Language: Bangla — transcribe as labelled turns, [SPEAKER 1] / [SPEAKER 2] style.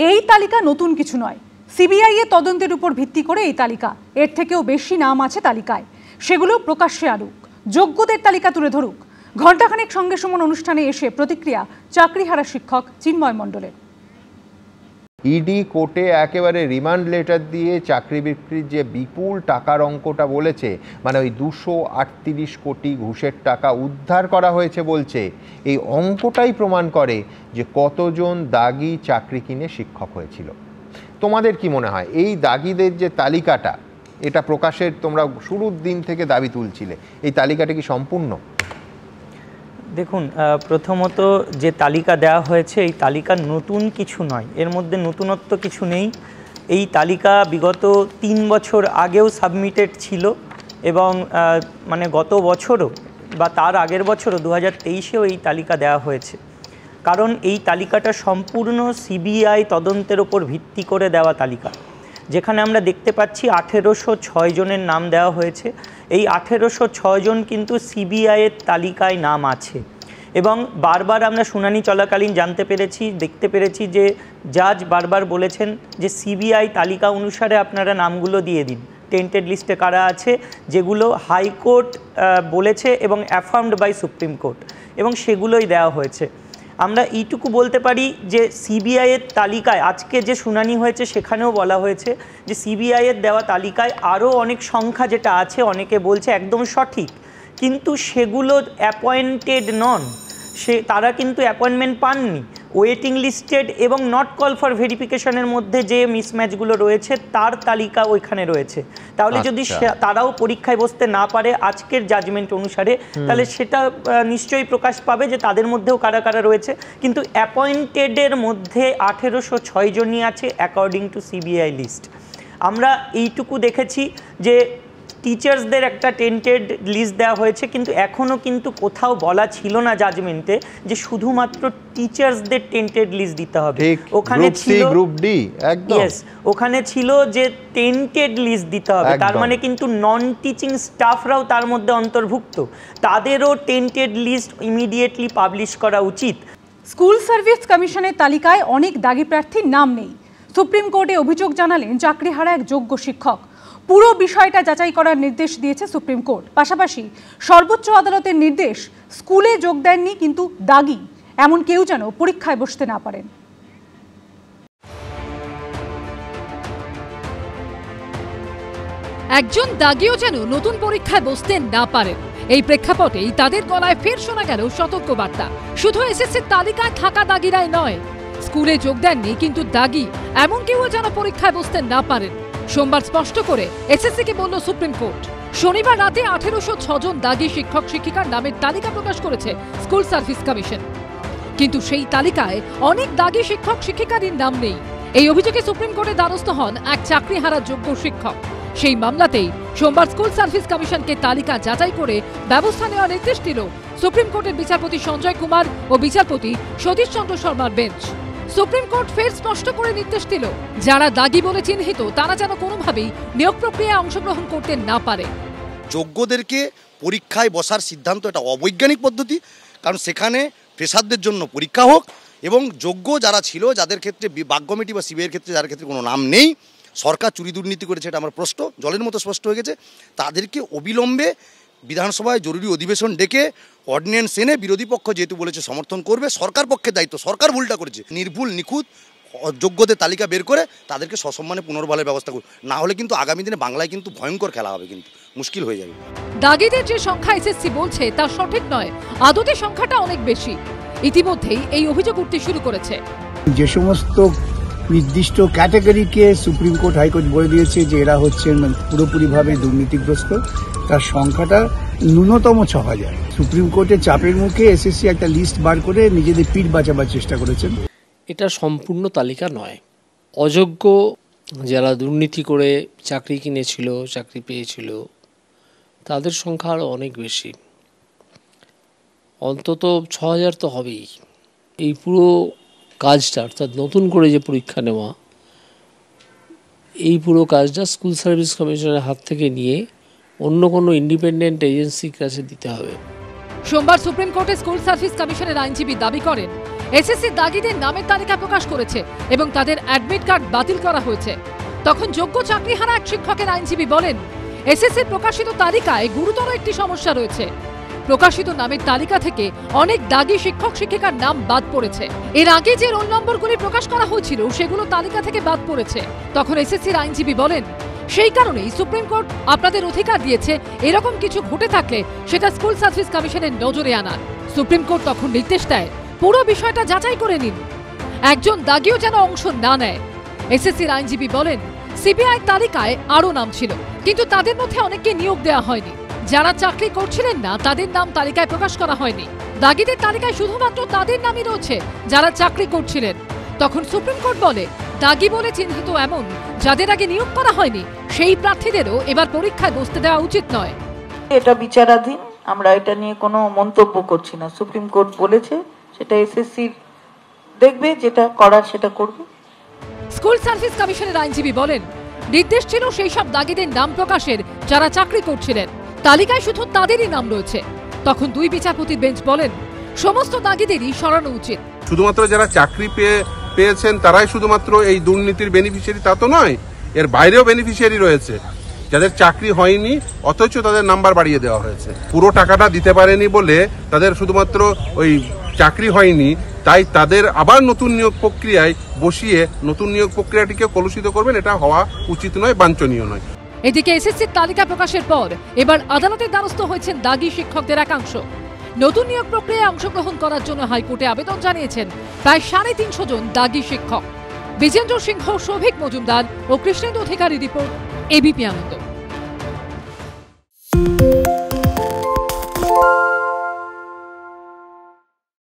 [SPEAKER 1] এই তালিকা নতুন কিছু নয়, সিবিআই এর তদন্তের উপর ভিত্তি করে এই তালিকা। এর থেকেও বেশি নাম আছে তালিকায়, সেগুলো প্রকাশ্যে আনুক, যোগ্যদের তালিকা তুলে ধরুক। ঘণ্টাখানেক সঙ্গে সুমন অনুষ্ঠানে এসে প্রতিক্রিয়া চাকরিহারা শিক্ষক চিন্ময় মণ্ডলের।
[SPEAKER 2] ইডি কোর্টে একেবারে রিমান্ড লেটার দিয়ে চাকরি বিক্রির যে বিপুল টাকার অঙ্কটা বলেছে, মানে ওই 238 কোটি ঘুষের টাকা উদ্ধার করা হয়েছে বলছে, এই অঙ্কটাই প্রমাণ করে যে কতজন দাগি চাকরি কিনে শিক্ষক হয়েছিল। তোমাদের কি মনে হয় এই দাগিদের যে তালিকাটা, এটা প্রকাশের তোমরা শুরুর দিন থেকে দাবি তুলছিলে, এই তালিকাটা কি সম্পূর্ণ?
[SPEAKER 3] দেখুন, প্রথমত যে তালিকা দেওয়া হয়েছে এই তালিকা নতুন কিছু নয়, এর মধ্যে নতুনত্ব কিছু নেই। এই তালিকা বিগত 3 বছর আগেও সাবমিটেড ছিল এবং মানে গত বছরও বা তার আগের বছরও 2023-এও এই তালিকা দেওয়া হয়েছে। কারণ এই তালিকাটা সম্পূর্ণ সিবিআই তদন্তের ওপর ভিত্তি করে দেওয়া তালিকা, যেখানে আমরা দেখতে পাচ্ছি 1806 জনের নাম দেওয়া হয়েছে। এই 1806 জন কিন্তু সিবিআইয়ের তালিকায় নাম আছে এবং বারবার আমরা শুনানি চলাকালীন জানতে পেরেছি, দেখতে পেরেছি যে জাজ বারবার বলেছেন যে সিবিআই তালিকা অনুসারে আপনারা নামগুলো দিয়ে দিন, টেন্টেড লিস্টে কারা আছে, যেগুলো হাইকোর্ট বলেছে এবং অ্যাফার্মড বাই সুপ্রিম কোর্ট, এবং সেগুলোই দেওয়া হয়েছে। আমরা এইটুকু বলতে পারি যে সিবিআইয়ের তালিকায় আজকে যে শুনানি হয়েছে সেখানেও বলা হয়েছে যে সিবিআইয়ের দেওয়া তালিকায় আরও অনেক সংখ্যা যেটা আছে, অনেকে বলছে একদম সঠিক, কিন্তু সেগুলো অ্যাপয়েন্টেড নন, তারা কিন্তু অ্যাপয়েন্টমেন্ট পাননি। ওয়েটিং লিস্টেড এবং নট কল ফর ভেরিফিকেশনের মধ্যে যে মিসম্যাচগুলো রয়েছে তার তালিকা ওইখানে রয়েছে। তাহলে যদি তারাও পরীক্ষায় বসতে না পারে আজকের জাজমেন্ট অনুসারে, তাহলে সেটা নিশ্চয়ই প্রকাশ পাবে যে তাদের মধ্যেও কারা কারা রয়েছে। কিন্তু অ্যাপয়েন্টেডের মধ্যে 1806 জনই আছে অ্যাকর্ডিং টু সিবিআই লিস্ট। আমরা এইটুকু দেখেছি যে টিচার্সদের একটা টেন্টেড লিস্ট দেওয়া হয়েছে, কিন্তু এখনও কিন্তু কোথাও বলা ছিল না জাজমেন্টে যে শুধুমাত্র টিচার্সদের টেন্টেড লিস্ট দিতে হবে। ওখানে ছিল
[SPEAKER 2] গ্রুপ ডি, একদম
[SPEAKER 3] ওখানে ছিল যে টেন্টেড লিস্ট দিতে হবে, তার মানে কিন্তু নন টিচিং স্টাফরাও তার মধ্যে অন্তর্ভুক্ত, তাদেরও টেন্টেড লিস্ট ইমিডিয়েটলি পাবলিশ করা উচিত।
[SPEAKER 1] স্কুল সার্ভিস কমিশনের তালিকায় অনেক দাগি প্রার্থীর নাম নেই। সুপ্রিম কোর্টে অভিযোগ জানালেন চাকরিহারা এক যোগ্য শিক্ষক। পুরো বিষয়টা যাচাই করার নির্দেশ দিয়েছে সুপ্রিম কোর্ট। পাশাপাশি সর্বোচ্চ আদালতের নির্দেশ, স্কুলে যোগ দেননি কিন্তু দাগি এমন কেউ যেন পরীক্ষায় বসতে না পারেন।
[SPEAKER 4] একজন দাগিও যেন নতুন পরীক্ষায় বসতে না পারেন, এই প্রেক্ষাপটেই তাদের গলায় ফের শোনা গেল সতর্কবার্তা। শুধু এসএসসির তালিকায় থাকা দাগিরাই নয়, স্কুলে যোগ দেননি কিন্তু দাগি এমন কেউ যেন পরীক্ষায় বসতে না পারেন। সোমবার স্পষ্ট করে এসএসসিকে বলল সুপ্রিম কোর্ট। শনিবার রাতে 1806 জন দাগি শিক্ষক শিক্ষিকার নামের তালিকা প্রকাশ করেছে স্কুল সার্ভিস কমিশন, কিন্তু সেই তালিকায় অনেক দাগি শিক্ষক শিক্ষিকারই নাম নেই। এই অভিযোগে সুপ্রিম কোর্টে দ্বারস্থ হন এক চাকরিহারা যোগ্য শিক্ষক। সেই মামলাতেই সোমবার স্কুল সার্ভিস কমিশনকে তালিকা যাচাই করে ব্যবস্থা নেওয়ার নির্দেশ দিল সুপ্রিম কোর্টের বিচারপতি সঞ্জয় কুমার ও বিচারপতি সতীশ চন্দ্র শর্মার বেঞ্চ। সুপ্রিম কোর্ট ফের স্পষ্ট করে নির্দেশ দিল, যারা দাগি বলে চিহ্নিত তারা যেন কোনোভাবেই নিয়োগ প্রক্রিয়ায় অংশগ্রহণ করতে না পারে।
[SPEAKER 5] যোগ্যদেরকে পরীক্ষায় বসার সিদ্ধান্ত এটা অবৈজ্ঞানিক পদ্ধতি, কারণ সেখানে ফ্রেশারদের জন্য পরীক্ষা হোক এবং যোগ্য যারা ছিল, যাদের ক্ষেত্রে বাক কমিটি বা সিবিআইয়ের ক্ষেত্রে যার ক্ষেত্রে কোনো নাম নেই, সরকার চুরি দুর্নীতি করেছে, এটা আমার প্রশ্ন জলের মতো স্পষ্ট হয়ে গেছে, তাদেরকে অবিলম্বে বিধানসভায় জরুরি অধিবেশন ডেকে অর্ডিন্যান্স এনে বিরোধী পক্ষ যেহেতু বলেছে সমর্থন করবে, সরকার পক্ষের দায়িত্ব, সরকার ভুলটা করেছে, নির্ভুল নিখুঁত যোগ্যদের তালিকা বের করে তাদেরকে সসম্মানে পুনর্বহালের ব্যবস্থা করুন, না হলে কিন্তু আগামী দিনে বাংলায় কিন্তু ভয়ঙ্কর খেলা হবে, কিন্তু মুশকিল হয়ে যাবে।
[SPEAKER 4] দাগিদের যে সংখ্যা এসএসসি বলছে তা সঠিক নয়, আদতে সংখ্যাটা অনেক বেশি। ইতিমধ্যেই এই অভিযোগ উঠতে শুরু করেছে।
[SPEAKER 6] যে সমস্ত নির্দিষ্ট ক্যাটাগরিকে সুপ্রিম কোর্ট হাইকোর্ট বলে দিয়েছে যে এরা হচ্ছেন পুরোপুরিভাবে দুর্নীতিগ্রস্ত, তার সংখ্যাটা ন্যূনতম 6000। সুপ্রিম কোর্টের চাপের মুখে এসএসসি একটা লিস্ট বার করে নিজেদের পিঠ বাঁচাবার চেষ্টা করেছেন।
[SPEAKER 7] এটা সম্পূর্ণ তালিকা নয়। অযোগ্য যারা দুর্নীতি করে চাকরি কিনেছিল, চাকরি পেয়েছিল, তাদের সংখ্যা আরও অনেক বেশি, অন্তত 6000 তো হবেই। এই পুরো কাজটা, অর্থাৎ নতুন করে যে পরীক্ষা নেওয়া, এই পুরো কাজটা স্কুল সার্ভিস কমিশনের হাত থেকে নিয়ে অন্য কোনো ইন্ডিপেন্ডেন্ট এজেন্সির কাছে দিতে হবে।
[SPEAKER 4] সোমবার সুপ্রিম কোর্টে স্কুল সার্ভিস কমিশনের আইনজীবী দাবি করেন এসএসসি দাগিদের নামের তালিকা প্রকাশ করেছে এবং তাদের অ্যাডমিট কার্ড বাতিল করা হয়েছে। তখন যোগ্য চাকরিহারা এক শিক্ষকের আইনজীবী বলেন, এসএসসির প্রকাশিত তালিকায় গুরুতর একটি সমস্যা রয়েছে। প্রকাশিত নামের তালিকা থেকে অনেক দাগি শিক্ষক শিক্ষিকার নাম বাদ পড়েছে। এর আগে যে রোল নম্বরগুলি প্রকাশ করা হয়েছিল সেগুলো তালিকা থেকে বাদ পড়েছে। তখন এসএসসির আইনজীবী বলেন, সেই কারণেই সুপ্রিম কোর্ট আপনাদের অধিকার দিয়েছে এরকম কিছু ঘটে থাকলে সেটা স্কুল সার্ভিস কমিশনের নজরে আনার। সুপ্রিম কোর্ট তখন নির্দেশ দেয়, পুরো বিষয়টা যাচাই করে নিন, একজন দাগিও যেন অংশ না নেয়। এসএসসির আইনজীবী বলেন, সিবিআই তালিকায় আরও নাম ছিল, কিন্তু তাদের মধ্যে অনেককে নিয়োগ দেওয়া হয়নি। যারা চাকরি করছিলেন না তাদের নাম তালিকায় প্রকাশ করা হয়নি। দাগিদের তালিকায় শুধুমাত্র তাদের নামই রয়েছে যারা চাকরি করছিলেন। তখন সুপ্রিম কোর্ট বলে, দাগি বলে চিহ্নিত এমন যাদের আগে নিয়োগ করা হয়নি সেই প্রার্থীদেরও এবার পরীক্ষায় বসতে দেওয়া উচিত নয়।
[SPEAKER 8] এটা বিচারাধীন, আমরা এটা নিয়ে কোনো মন্তব্য করছি না। সুপ্রিম কোর্ট বলেছে, সেটা এসএসসি দেখবে, যেটা করার সেটা করবে।
[SPEAKER 4] স্কুল সার্ভিস কমিশনের আইনজীবী বলেন, নির্দেশ ছিল সেই সব দাগিদের নাম প্রকাশের যারা চাকরি করছিলেন, তালিকায় শুধু তাদেরই নাম রয়েছে। তখন দুই বিচারপতির বেঞ্চ বলেন, সমস্ত দাগিদেরই সরানো উচিত।
[SPEAKER 9] শুধুমাত্র যারা চাকরি পেয়েছেন তারাই শুধুমাত্র এই দুর্নীতির বেনিফিশিয়ারি তা তো নয়, এর বাইরেও বেনিফিশিয়ারি রয়েছে যাদের চাকরি হয়নি অথচ তাদের নাম্বার বাড়িয়ে দেওয়া হয়েছে। পুরো টাকাটা দিতে পারেনি বলে তাদের শুধুমাত্র ওই চাকরি হয়নি, তাই তাদের আবার নতুন নিয়োগ প্রক্রিয়ায় বসিয়ে নতুন নিয়োগ প্রক্রিয়াটিকে কলুষিত করবেন, এটা হওয়া উচিত নয়, বাঞ্ছনীয় নয়।
[SPEAKER 4] এদিকে এসএসসির তালিকা প্রকাশের পর এবার আদালতের দ্বারস্থ হয়েছেন দাগি শিক্ষকদের একাংশ। নতুন নিয়োগ প্রক্রিয়ায় অংশগ্রহণ করার জন্য হাইকোর্টে আবেদন জানিয়েছেন প্রায় 350 জন দাগি শিক্ষক। বিজেন্দ্র সিংহ, সৌভিক মজুমদার ও কৃষ্ণেন্দু অধিকারী রিপোর্ট, এবিপি আনন্দ।